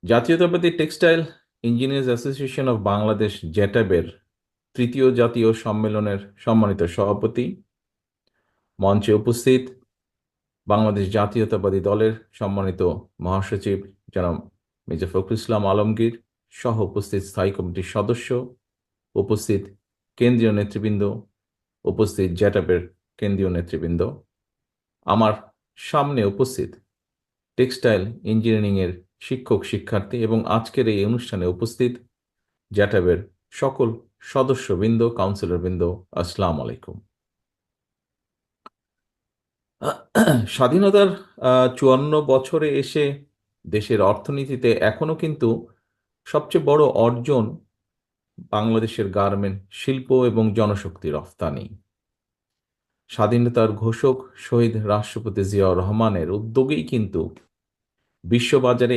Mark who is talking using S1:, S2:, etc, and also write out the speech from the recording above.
S1: জাতীয়তাবাদী textile engineers association of Bangladesh জ্যাটাবের তৃতীয় জাতীয় সম্মেলনের সম্মানিত সভাপতি, মঞ্চে উপস্থিত বাংলাদেশ জাতীয়তাবাদী দলের সম্মানিত মহাসচিব জনাব মির্জা ফখরুল ইসলাম আলমগীর সহ উপস্থিত স্থায়ী কমিটির সদস্য, উপস্থিত কেন্দ্রীয় নেতৃবৃন্দ, উপস্থিত জ্যাটাবের কেন্দ্রীয় নেতৃবৃন্দ, আমার সামনে উপস্থিত টেক্সটাইল ইঞ্জিনিয়ারিংয়ের শিক্ষক শিক্ষার্থী এবং আজকের এই অনুষ্ঠানে উপস্থিত জ্যাটাবের সকল সদস্যবৃন্দ, কাউন্সিলরবৃন্দ, আসসালামু আলাইকুম। স্বাধীনতার ৫৪ বছরে এসে দেশের অর্থনীতিতে এখনো কিন্তু সবচেয়ে বড় অর্জন বাংলাদেশের গার্মেন্ট শিল্প এবং জনশক্তি রফতানি। স্বাধীনতার ঘোষক শহীদ রাষ্ট্রপতি জিয়াউর রহমানের উদ্যোগেই কিন্তু বিশ্ববাজারে